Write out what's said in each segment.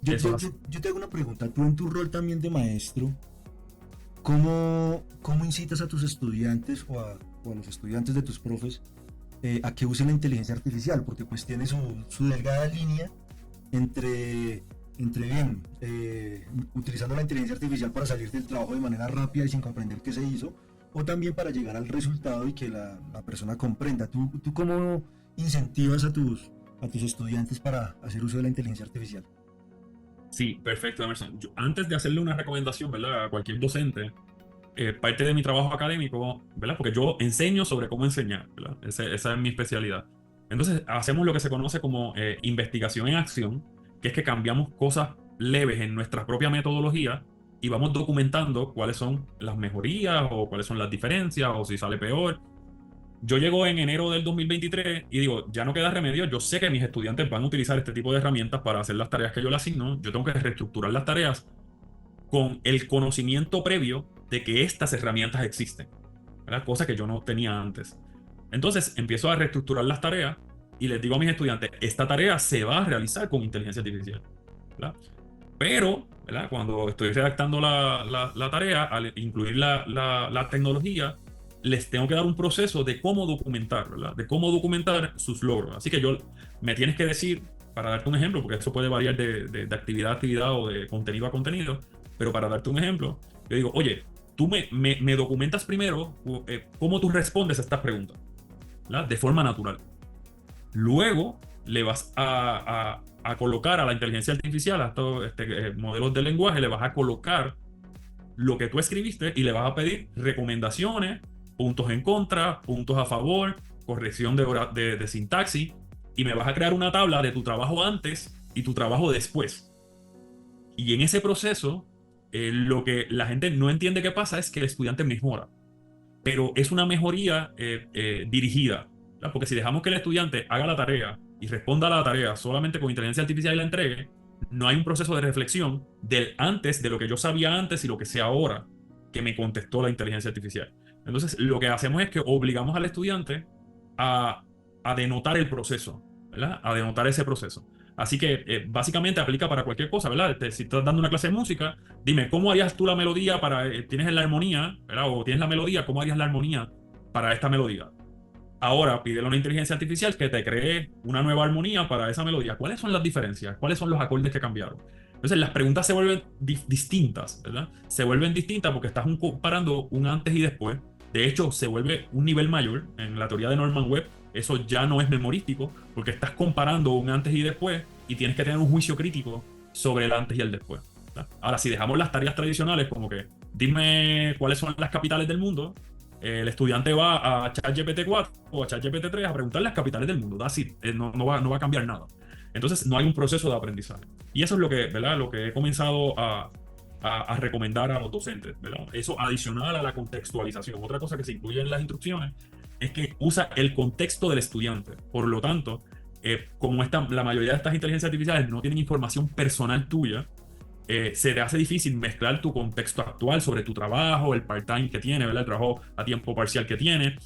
Eso es así. Yo te hago una pregunta. Tú en tu rol también de maestro, ¿cómo incitas a tus estudiantes o a los estudiantes de tus profes a que usen la inteligencia artificial? Porque pues tiene su delgada línea entre, entre bien, utilizando la inteligencia artificial para salir del trabajo de manera rápida y sin comprender qué se hizo, o también para llegar al resultado y que la persona comprenda. ¿Tú cómo incentivas a tus estudiantes para hacer uso de la inteligencia artificial? Sí, perfecto, Emerson. Antes de hacerle una recomendación, ¿verdad? A cualquier docente, parte de mi trabajo académico, ¿verdad? Porque yo enseño sobre cómo enseñar, ¿verdad? Esa es mi especialidad. Entonces, hacemos lo que se conoce como investigación en acción, que es que cambiamos cosas leves en nuestra propia metodología y vamos documentando cuáles son las mejorías o cuáles son las diferencias o si sale peor. Yo llego en enero del 2023 y digo, ya no queda remedio, yo sé que mis estudiantes van a utilizar este tipo de herramientas para hacer las tareas que yo les asigno, yo tengo que reestructurar las tareas con el conocimiento previo de que estas herramientas existen, ¿verdad? Cosa que yo no tenía antes. Entonces empiezo a reestructurar las tareas y les digo a mis estudiantes, esta tarea se va a realizar con inteligencia artificial, ¿verdad? Pero, ¿verdad? Cuando estoy redactando la tarea, al incluir la tecnología, les tengo que dar un proceso de cómo documentar, ¿verdad? De cómo documentar sus logros. Así que me tienes que decir, para darte un ejemplo, porque eso puede variar de actividad a actividad o de contenido a contenido, pero para darte un ejemplo, yo digo, oye, tú me documentas primero cómo tú respondes a estas preguntas, ¿verdad? De forma natural. Luego le vas a colocar a la inteligencia artificial, a estos modelos de lenguaje, le vas a colocar lo que tú escribiste y le vas a pedir recomendaciones, puntos en contra, puntos a favor, corrección de sintaxis, y me vas a crear una tabla de tu trabajo antes y tu trabajo después. Y en ese proceso, lo que la gente no entiende que pasa es que el estudiante mejora, pero es una mejoría dirigida, ¿verdad? Porque si dejamos que el estudiante haga la tarea y responda a la tarea solamente con inteligencia artificial y la entregue, no hay un proceso de reflexión del antes, de lo que yo sabía antes y lo que sé ahora que me contestó la inteligencia artificial. Entonces, lo que hacemos es que obligamos al estudiante a, a denotar el proceso, ¿verdad? A denotar ese proceso. Así que básicamente aplica para cualquier cosa, ¿verdad? Si estás dando una clase de música, dime, ¿cómo harías tú la melodía para, tienes la armonía, ¿verdad? O tienes la melodía, ¿cómo harías la armonía para esta melodía? Ahora pídele a una inteligencia artificial que te cree una nueva armonía para esa melodía. ¿Cuáles son las diferencias? ¿Cuáles son los acordes que cambiaron? Entonces las preguntas se vuelven distintas, ¿verdad? Se vuelven distintas porque estás comparando un antes y después. De hecho, se vuelve un nivel mayor. En la teoría de Norman Webb, eso ya no es memorístico porque estás comparando un antes y después y tienes que tener un juicio crítico sobre el antes y el después, ¿verdad? Ahora, si dejamos las tareas tradicionales como que dime cuáles son las capitales del mundo, el estudiante va a ChatGPT 4 o a ChatGPT 3 a preguntar las capitales del mundo. Así, no va a cambiar nada. Entonces, no hay un proceso de aprendizaje. Y eso es lo que, ¿verdad? Lo que he comenzado a recomendar a los docentes, ¿verdad? Eso adicional a la contextualización. Otra cosa que se incluye en las instrucciones es que usa el contexto del estudiante. Por lo tanto, como la mayoría de estas inteligencias artificiales no tienen información personal tuya, se te hace difícil mezclar tu contexto actual sobre tu trabajo, el part-time que tiene, ¿verdad? El trabajo a tiempo parcial que tiene.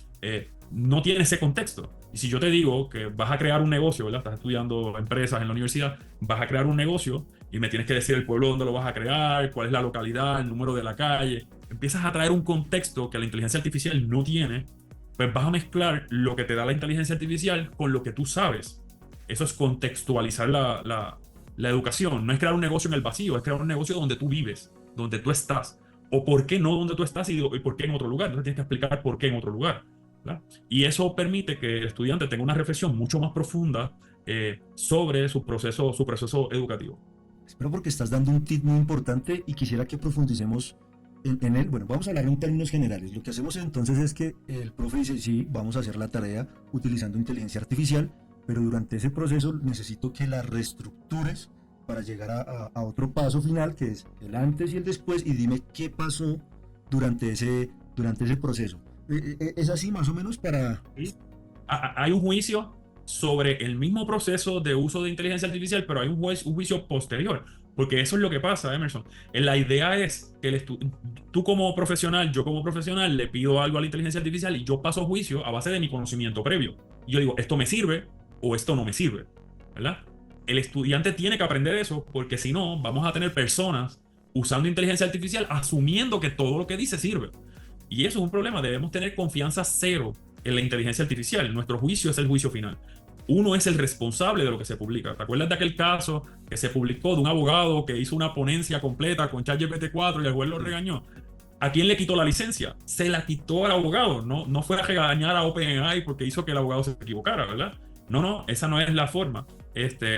No tiene ese contexto. Y si yo te digo que vas a crear un negocio, ¿verdad? Estás estudiando empresas en la universidad, vas a crear un negocio y me tienes que decir el pueblo donde lo vas a crear, cuál es la localidad, el número de la calle. Empiezas a traer un contexto que la inteligencia artificial no tiene, pues vas a mezclar lo que te da la inteligencia artificial con lo que tú sabes. Eso es contextualizar la educación. No es crear un negocio en el vacío, es crear un negocio donde tú vives, donde tú estás. O por qué no donde tú estás y por qué en otro lugar. Entonces tienes que explicar por qué en otro lugar, ¿verdad? Y eso permite que el estudiante tenga una reflexión mucho más profunda sobre su proceso educativo. Espero porque estás dando un tip muy importante y quisiera que profundicemos en él. Bueno, vamos a hablar en términos generales. Lo que hacemos entonces es que el profe dice, sí, vamos a hacer la tarea utilizando inteligencia artificial, pero durante ese proceso necesito que la reestructures para llegar a otro paso final, que es el antes y el después, y dime qué pasó durante ese proceso. Es así más o menos para... ¿Sí? Hay un juicio sobre el mismo proceso de uso de inteligencia artificial, pero hay un juicio posterior, porque eso es lo que pasa, Emerson. La idea es que tú como profesional, yo como profesional, le pido algo a la inteligencia artificial y yo paso juicio a base de mi conocimiento previo. Y yo digo, esto me sirve o esto no me sirve, ¿verdad? el estudiante tiene que aprender eso porque si no, vamos a tener personas usando inteligencia artificial asumiendo que todo lo que dice sirve. Y eso es un problema. Debemos tener confianza cero en la inteligencia artificial. Nuestro juicio es el juicio final. Uno es el responsable de lo que se publica. ¿Te acuerdas de aquel caso que se publicó de un abogado que hizo una ponencia completa con ChatGPT 4 y el juez lo regañó? ¿A quién le quitó la licencia? Se la quitó al abogado. No, no fue a regañar a OpenAI porque hizo que el abogado se equivocara, ¿verdad? No, no, esa no es la forma.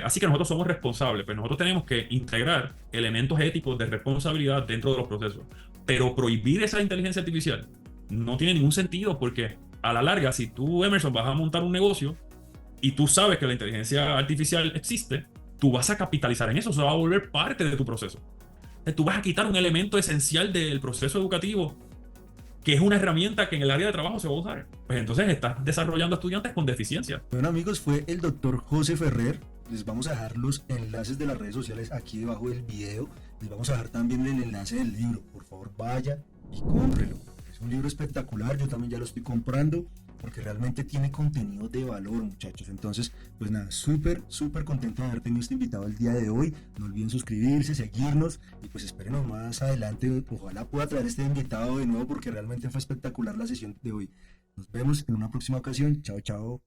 Así que nosotros somos responsables, pero nosotros tenemos que integrar elementos éticos de responsabilidad dentro de los procesos. Pero prohibir esa inteligencia artificial no tiene ningún sentido porque a la larga, si tú, Emerson, vas a montar un negocio y tú sabes que la inteligencia artificial existe, tú vas a capitalizar en eso, eso va a volver parte de tu proceso. Tú vas a quitar un elemento esencial del proceso educativo, que es una herramienta que en el área de trabajo se va a usar. Pues entonces estás desarrollando estudiantes con deficiencia. Bueno, amigos, fue el doctor José Ferrer. Les vamos a dejar los enlaces de las redes sociales aquí debajo del video. Les vamos a dejar también el enlace del libro. Por favor, vaya y cómprelo. Es un libro espectacular, yo también ya lo estoy comprando porque realmente tiene contenido de valor, muchachos. Entonces, pues nada, súper, súper contento de haber tenido este invitado el día de hoy. No olviden suscribirse, seguirnos y pues espérenos más adelante. Ojalá pueda traer este invitado de nuevo porque realmente fue espectacular la sesión de hoy. Nos vemos en una próxima ocasión. Chao, chao.